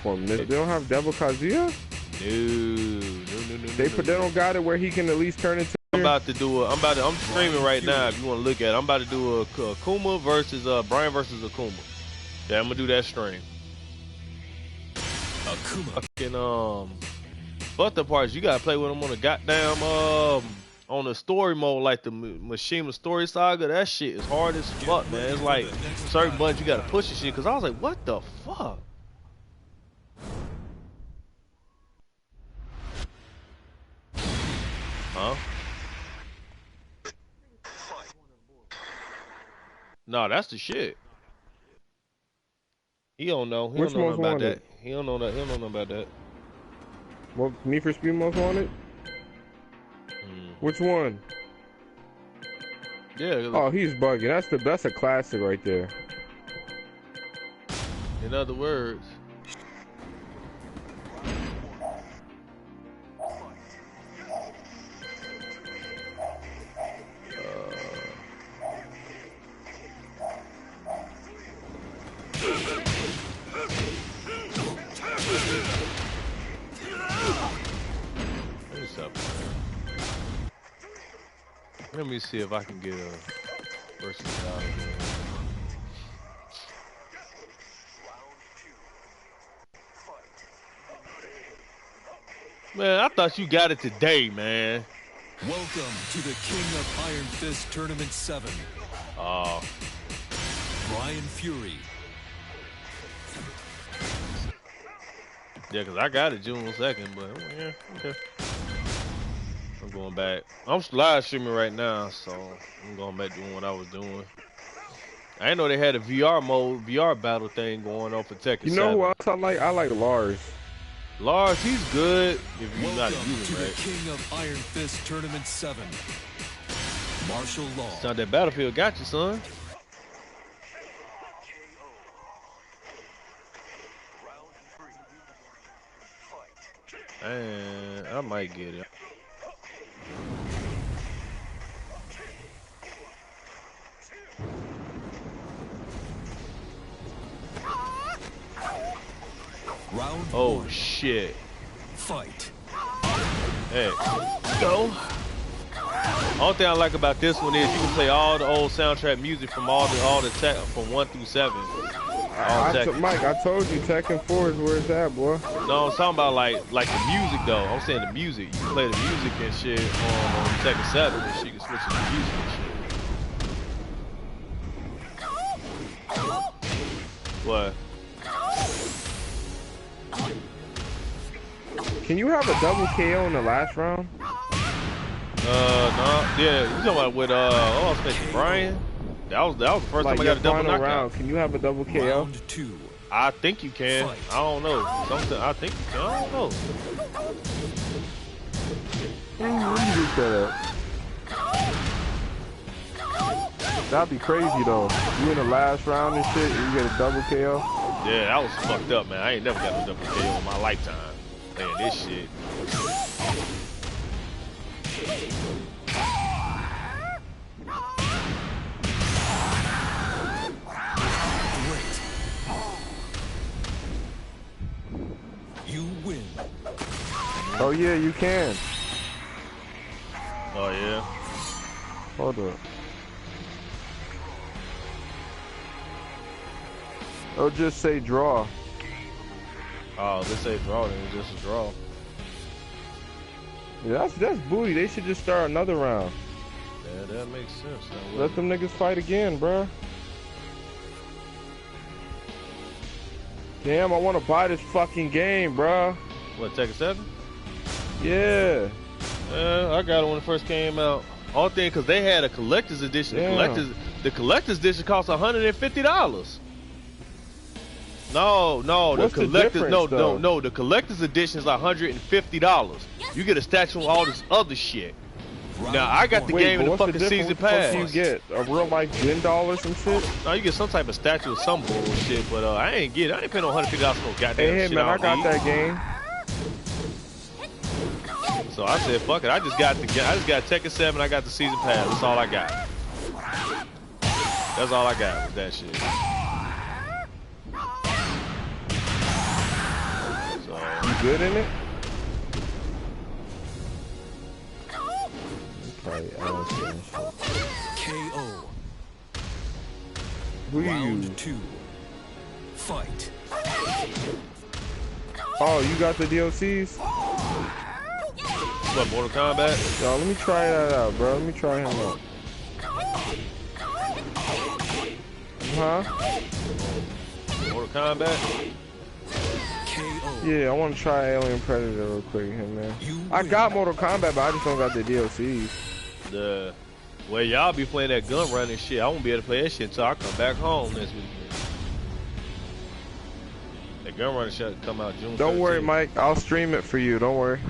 platform? They don't have Devil Kazuya? No. They don't got it where he can at least turn into. I'm streaming right now. If you want to look at it, I'm about to do a Akuma versus Brian versus Akuma. Yeah, I'm gonna do that stream. Akuma. Fucking but the parts you gotta play with them on the goddamn on the story mode, like the Mishima Story Saga. That shit is hard as fuck, man. It's like certain buttons you gotta push and shit. Cause I was like, what the fuck? Huh? No, that's the shit. He don't know. He don't know nothing about that. He don't know that. He don't know nothing about that. What, Need for Speed most wanted? Which one? Yeah. Oh, he's bugging. That's a classic right there. In other words. Let me see if I can get a versus out of here. Man, I thought you got it today, man. Welcome to the King of Iron Fist Tournament 7. Brian Fury. Yeah, because I got it June 2nd, but yeah, okay. I'm going back. I'm live streaming right now, so I'm going back doing what I was doing. I didn't know they had a VR battle thing going on for Tekken 7. You know who else I like? I like Lars. Lars, he's good if you're not Welcome using to right. the King of Iron Fist Tournament 7. Martial Law. It's not that Battlefield got you, son. And I might get it. Round Oh one. shit. Fight. Hey, go. Only thing I like about this one is you can play all the old soundtrack music from from 1 through 7. Mike, I told you Tekken 4 is where it's at, boy. No, I'm talking about like the music though. I'm saying the music. You can play the music and shit on Tekken 7 and shit. You can switch to the music and shit. What? Can you have a double KO in the last round? No, yeah, you talking about with I was thinking Brian. That was the first time I got a double knockout. Round. Can you have a double KO? Round 2. I think you can. Fight. I don't know. I think you can. I don't know. When you look that up. That'd be crazy though. You in the last round and shit, and you get a double KO. Yeah, that was fucked up, man. I ain't never got a double KO in my lifetime. Man, this shit. Great. You win. Oh yeah, you can. Oh yeah. Hold up. It'll just say draw. Oh, let's say draw, then it's just a draw. Yeah, that's booty. They should just start another round. Yeah, that makes sense. Let them niggas fight again, bro. Damn, I want to buy this fucking game, bro. What, Tekken 7? Yeah. I got it when it first came out. All thing, because they had a collector's edition. Damn. The collector's edition cost $150. No, What's the collector's difference, no, the collector's edition is like $150. You get a statue of all this other shit. Now I got the game in the fucking season pass. What you get? A real life $10 or some shit? No, you get some type of statue or some bullshit, but I ain't get it. I ain't paying no $150 for no goddamn Hey, shit. man, I got that game. So I said, fuck it. I just got Tekken 7. I got the season pass. That's all I got. That's all I got was that shit. You good in it? Okay, KO. who you? Round 2. Fight. Oh, you got the DLCs? What, Mortal Kombat? Yo, let me try that out, bro. Let me try him out. Huh? Mortal Kombat? KO. Yeah, I want to try Alien Predator real quick, man. You I win. got Mortal Kombat, but I just don't got the DLCs. Well, y'all be playing that gun running shit. I won't be able to play that shit until I come back home this weekend. That gun running shit come out June 13th. Don't worry, Mike. I'll stream it for you. Don't worry.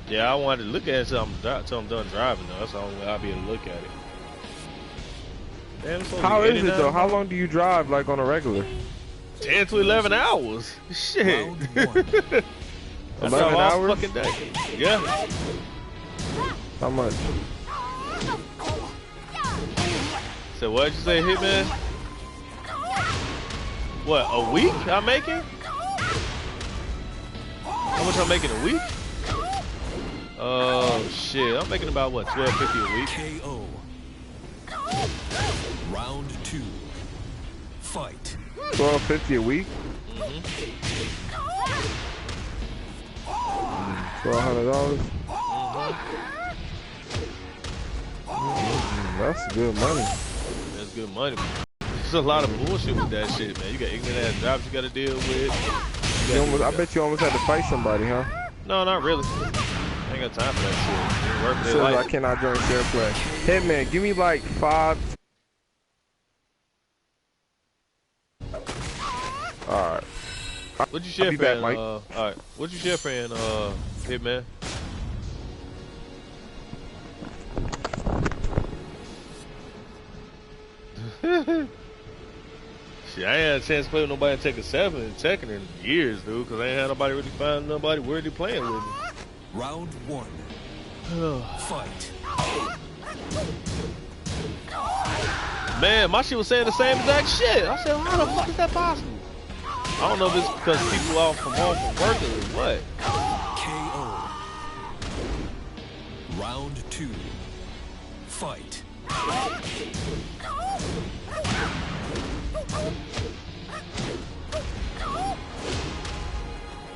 Yeah, I wanted to look at it until I'm done driving, though. That's the only way I'll be able to look at it. Damn, it's only How is it, 89 though? How long do you drive, like, on a regular? 10 to 11 hours. Shit. Round 1. That's 11 all hours? fucking day. Yeah. How much? So what'd you say, Hitman? What, a week I'm making? How much I'm making a week? Oh shit, I'm making about what, $12.50 a week? KO. Round 2. Fight. $12.50 a week? $1,200? That's good money. That's good money. There's a lot of bullshit with that shit, man. You got ignorant ass jobs you gotta deal with. I bet you almost had to fight somebody, huh? No, not really. I ain't got time for that shit. Work for their Says I life. cannot join share play. Hitman, give me like 5. Alright. What'd you share I'll be for back, in, Mike. alright. What'd you share for in, Hitman? Shit, I ain't had a chance to play with nobody in Tekken 7 and Tekken in years, dude, because I ain't had nobody really find nobody worthy playing with me. Round 1. Fight. Man, my shit was saying the same exact shit. I said, how the fuck is that possible? I don't know if it's because people out from home from work or what. KO. Round 2. Fight.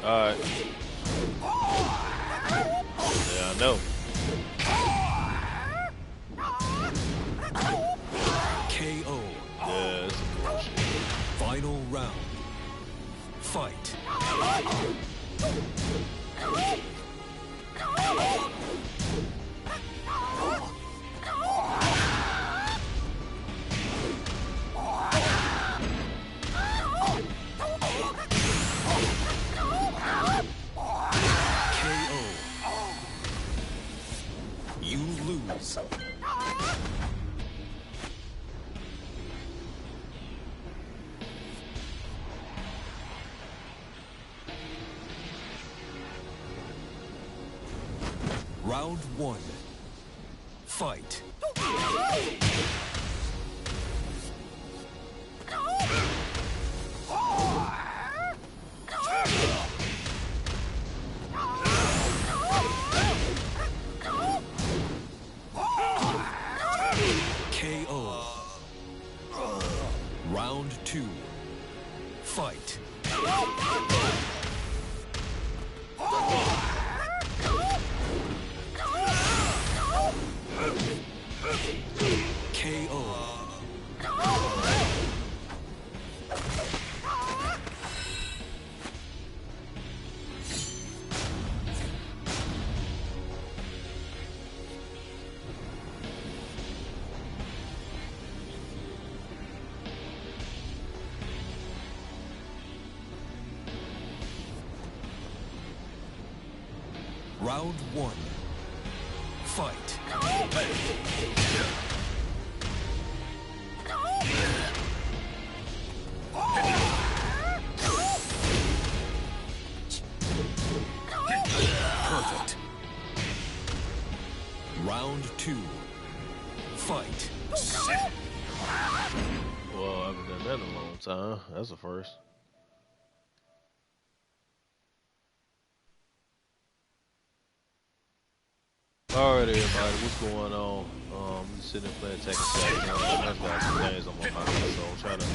Alright. Yeah, I know. KO. Yeah, it's some bullshit. Final round. Fight. KO. You lose. Round 1. Fight. KO. Round 2. Fight. KO. Round 1. Fight. Perfect. Round 2. Fight. Well, I haven't done that in a long time. That's a first. Alright, everybody, what's going on? I'm just sitting there playing Tekken 7. I've got some things on my mind, so I'm trying to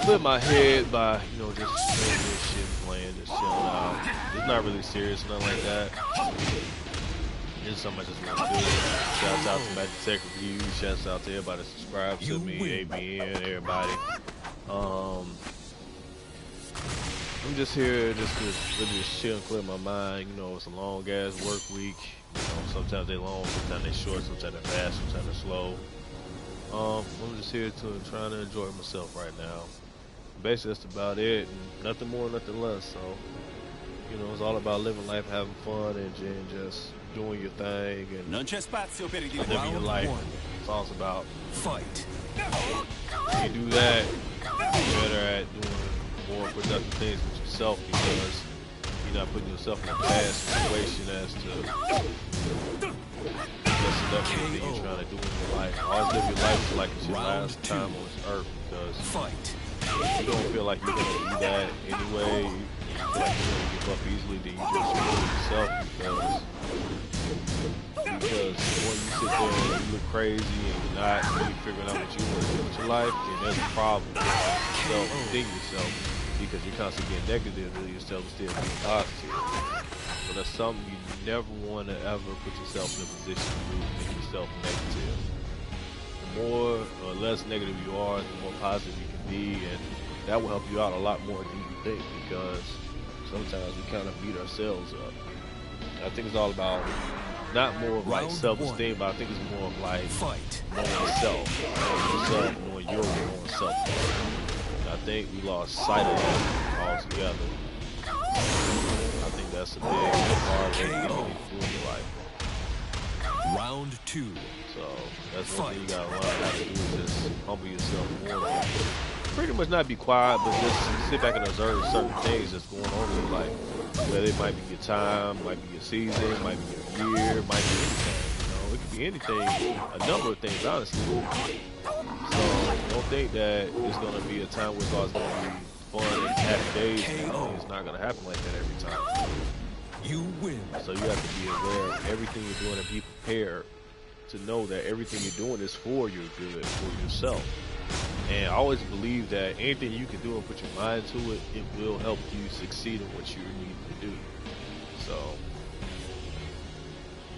clear my head by, you know, just playing this shit, just chilling out. It's not really serious, nothing like that. It's something I just want to do. Shouts out to Magic Tech Review. Shouts out to everybody that subscribed to me, ABN, everybody. I'm just here just to really just chill and clear my mind. You know, it's a long ass work week. You know, sometimes they long, sometimes they short, sometimes they fast, sometimes they slow. I'm just here to trying to enjoy myself right now. Basically, that's about it. And nothing more, nothing less. So, you know, it's all about living life, having fun, and just doing your thing and Non c'è spazio per i living your life. It's all it's about. Fight. If you do that, you're better at doing more productive things with yourself because you're not putting yourself in a bad situation as to that's enough thing you're trying to do in your life. Always live your life like it's your last time on this earth because you don't feel like you're going to do that anyway. You feel like you're going to give up easily, then you just screw yourself because when you sit there and you look crazy and you're not really figuring out what you want to do with your life, then there's a problem with yourself, within yourself, because you're constantly getting negative to yourself instead of being positive. So that's something you never want to ever put yourself in a position to do, make yourself negative. The more or less negative you are, the more positive you can be, and that will help you out a lot more than you think because sometimes we kind of beat ourselves up. I think it's all about not more of like self-esteem, but I think it's more of like knowing yourself, knowing your own self. I think we lost sight of that altogether. I think that's a big hard way to get through your life. Round 2. So that's one thing you gotta learn how to do is just humble yourself more. Pretty much not be quiet, but just sit back and observe certain things that's going on in your life. Whether it might be your time, might be your season, might be your year, might be anything. You know, it could be anything, a number of things, honestly. So don't think that it's gonna be a time where it's always gonna be fun and happy days. It's not gonna happen like that every time. You win. So you have to be aware of everything you're doing and be prepared to know that everything you're doing is for your good, for yourself. And I always believe that anything you can do and put your mind to it, it will help you succeed in what you need to do. So,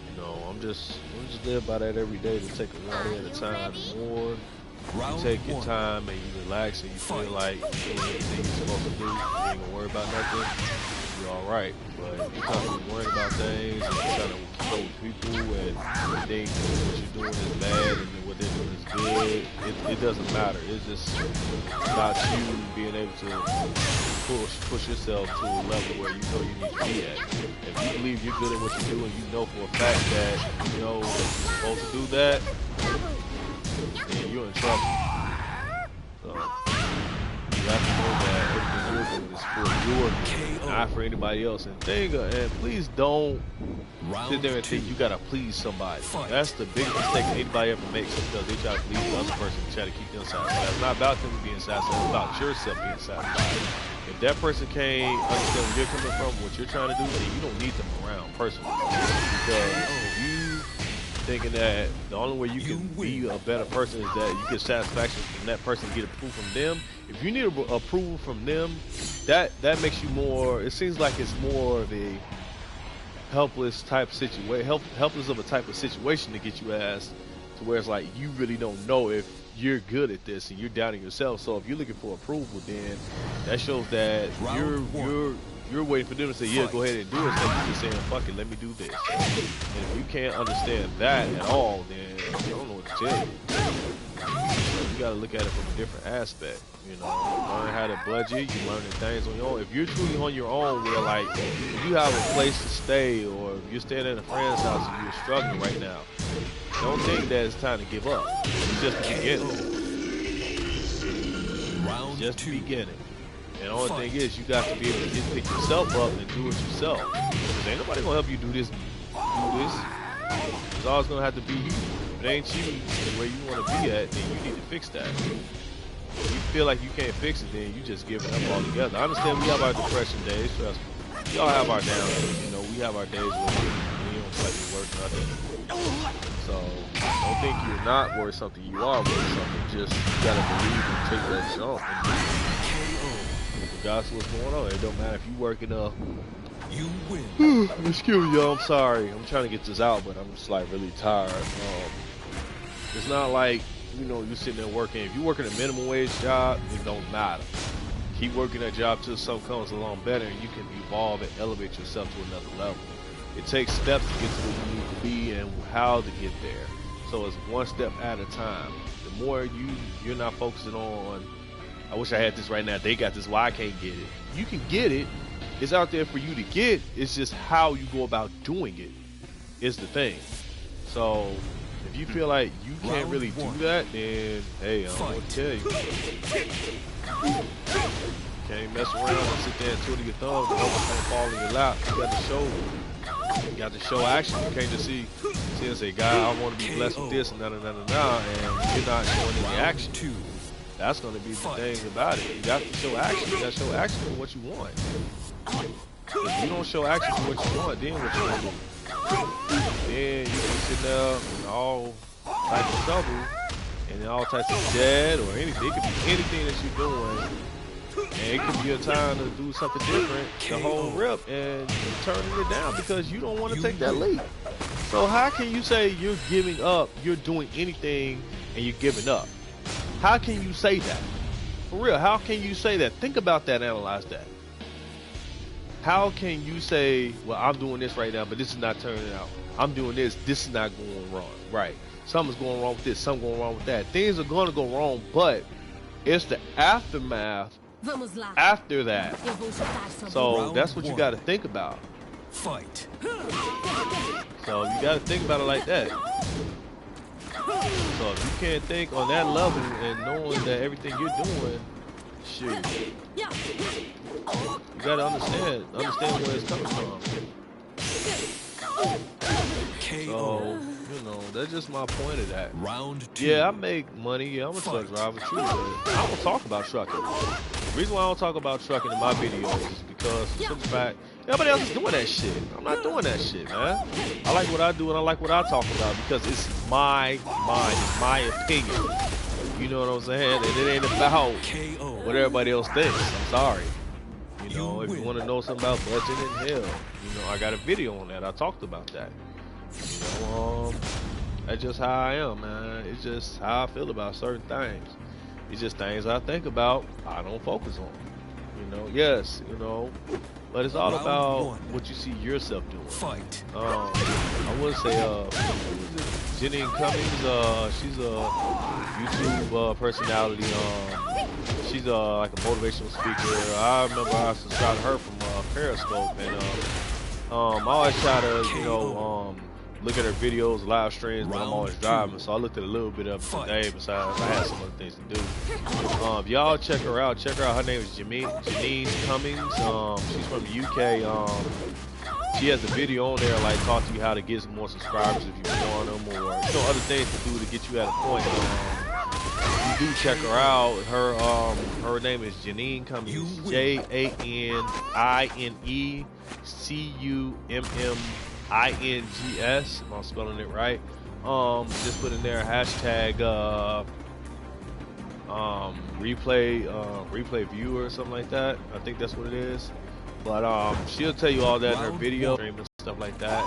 you know, I'm just live by that every day to take it one day at a time. The more you take your time and you relax and you feel like you're doing everything you're supposed to do, you ain't gonna worry about nothing, you're alright. But if you're constantly worrying about things and you're trying to control people and think what you're doing is bad and what they're doing is good, it doesn't matter. It's just about you being able to push yourself to a level where you know you need to be at. If you believe you're good at what you do and you know for a fact that you know that you're supposed to do that, then you're in trouble. So you have to know that everything you're doing is for your good, not for anybody else. And please don't sit there and think you gotta please somebody. That's the biggest mistake anybody ever makes because they try to please the other person and try to keep them satisfied. It's not about them being satisfied, it's about yourself being satisfied. If that person can't understand where you're coming from, what you're trying to do, then you don't need them around personally. Because if you thinking that the only way you can be a better person is that you get satisfaction from that person, get approval from them. If you need approval from them, that makes you more. It seems like it's more of a helpless type situation, helpless of a type of situation to get you asked to where it's like you really don't know if you're good at this and you're doubting yourself. So if you're looking for approval, then that shows that you're waiting for them to say, yeah, go ahead and do it. So you're just saying, fuck it, let me do this. And if you can't understand that at all, then I don't know what to tell you. You gotta look at it from a different aspect. You know, learn how to budget, you learning things on your own. If you're truly on your own, where like if you have a place to stay or if you're staying at a friend's house and you're struggling right now, don't think that it's time to give up. It's just the beginning. It's just the beginning. And the only thing is, you got to be able to just pick yourself up and do it yourself. Because ain't nobody gonna help you do this. It's always gonna have to be you. If it ain't you where you want to be at, then you need to fix that. If you feel like you can't fix it, then you just give it up altogether. I understand we have our depression days, trust me. We all have our down days, you know, we have our days where we don't don't like you're worth nothing. So don't think you're not worth something. You are worth something. Just you gotta believe and take that jump. And regardless of what's going on, it don't matter if you working You win. excuse me, y'all. I'm sorry. I'm trying to get this out, but I'm just like really tired. It's not like you're sitting there working. If you're working a minimum wage job, it don't matter. Keep working that job till something comes along better, and you can evolve and elevate yourself to another level. It takes steps to get to where you need to be and how to get there. So it's one step at a time. The more you're not focusing on, I wish I had this right now. They got this. Why I can't get it? You can get it. It's out there for you to get. It's just how you go about doing it is the thing. So if you feel like you can't really do that, then hey, I'm gonna tell you. Can't mess around and sit there and twiddle your thumbs and hope it's gonna fall in your lap. You got to show action. You can't just see and say, God, I want to be blessed with this and and you're not showing any action. That's gonna be the thing about it. You got to show action. You got to show action for what you want. If you don't show action for what you want, then what you gonna do? Then you can sit there in all types of trouble and all types of debt or anything. It could be anything that you're doing. And it could be a time to do something different, the whole rip, and turning it down because you don't want to take that leap. So how can you say you're giving up, you're doing anything, and you're giving up? How can you say that? For real, how can you say that? Think about that, analyze that. How can you say, well, I'm doing this right now, but this is not turning out. I'm doing this is not going wrong. Right. Something's going wrong with this, something going wrong with that. Things are going to go wrong, but it's the aftermath after that. So that's what you got to think about. Fight. So you got to think about it like that. So if you can't think on that level and knowing that everything you're doing, shoot, you got to understand where it's coming from. So, that's just my point of that. Round 2. Yeah, I make money. Yeah, I'm a truck driver, true, but I don't talk about trucking. The reason why I don't talk about trucking in my videos is because, for the simple fact, everybody else is doing that shit. I'm not doing that shit, man. I like what I do and I like what I talk about because it's my mind, it's my opinion. You know what I'm saying? And it ain't about what everybody else thinks. I'm sorry. If you want to know something about budgeting and hell, I got a video on that. I talked about that. That's just how I am, man. It's just how I feel about certain things. It's just things I think about, I don't focus on. Yes, but it's all about what you see yourself doing. Fight. I would say, Janine Cummings, she's a YouTube personality. She's like a motivational speaker. I remember I subscribed to her from Periscope, and I always try to, look at her videos, live streams, but I'm always driving, so I looked at a little bit of it today. Besides, I had some other things to do. If y'all check her out. Her name is Janine Cummings. She's from the UK. She has a video on there, like talk to you how to get some more subscribers if you want them, or other things to do to get you at a point. You do check her out. Her name is Janine Cummings. JANINECUMMINGS, if I'm spelling it right. Just put in there hashtag replay viewer or something like that. I think that's what it is. But she'll tell you all that in her video and stuff like that.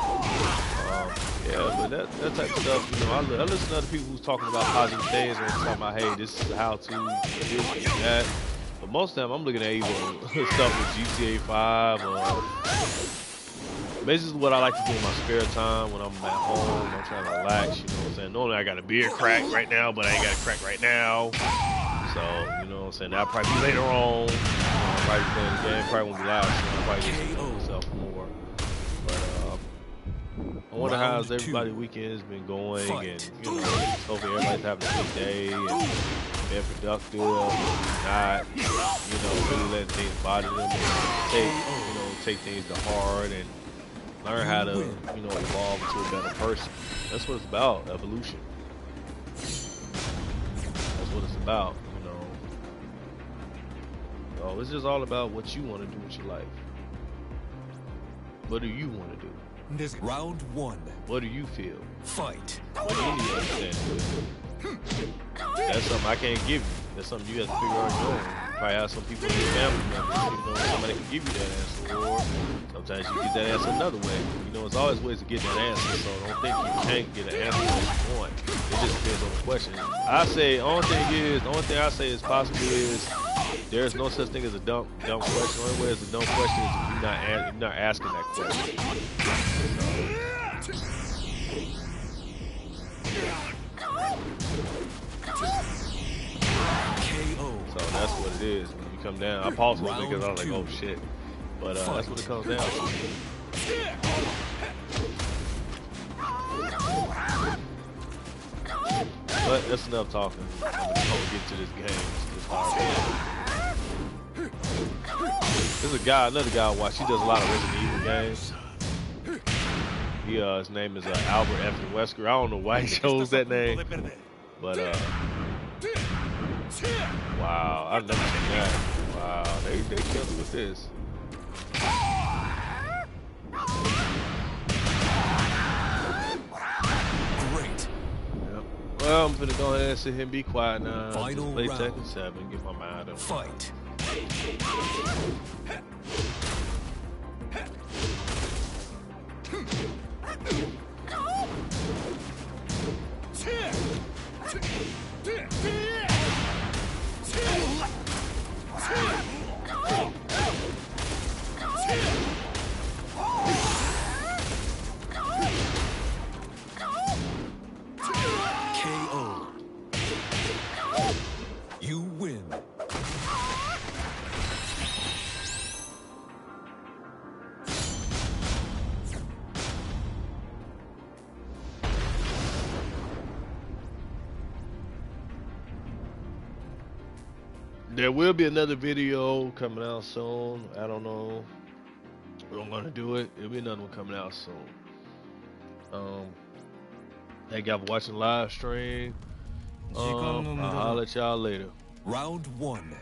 Yeah, but that type of stuff, I listen to other people who's talking about positive things and talking about, hey, this is how to do this and that. But most of the time, I'm looking at either stuff with GTA 5 or basically what I like to do in my spare time when I'm at home. I'm trying to relax, you know what I'm saying? Normally I got a beer crack right now, but I ain't got a crack right now. So, you know what I'm saying? That'll probably be later on. I'll probably be playing the game, probably won't be loud, so I'll probably just enjoy myself more. But I wonder how everybody's weekend's been going, and hopefully everybody's having a good day and being productive, not, really letting things bother them, and take things to heart and learn how to, evolve into a better person. That's what it's about, evolution. That's what it's about, So it's just all about what you want to do with your life. What do you want to do? Round 1. What do you feel? Fight. What do you need to understand? That's something I can't give you. That's something you have to figure out on your own. You probably have some people in your family members, you know, somebody can give you that answer, or sometimes you get that answer another way. You know, there's always ways to get that answer, so don't think you can't get an answer that you want. It just depends on the question. I say, the only thing I say is possible is there's no such thing as a dumb question. The only way is a dumb question is if you're not asking that question. So that's what it is. When you come down, I paused it because I was like, oh shit. But that's what it comes down to. But that's enough talking. I'm gonna get to this game. There's a guy, another guy I watch. He does a lot of Resident Evil games. His name is Albert F. Wesker. I don't know why he chose that name, but wow, I've never seen that. Wow, they killed it with this. Great. Yep. Well, I'm gonna go ahead and sit here and be quiet now. Final just play round. Tekken 7, get my mind on Fight. KO. You win. There will be another video coming out soon. I don't know when I'm gonna do it. There'll be another one coming out soon. Thank y'all for watching the live stream. I'll holler at y'all later. Round 1.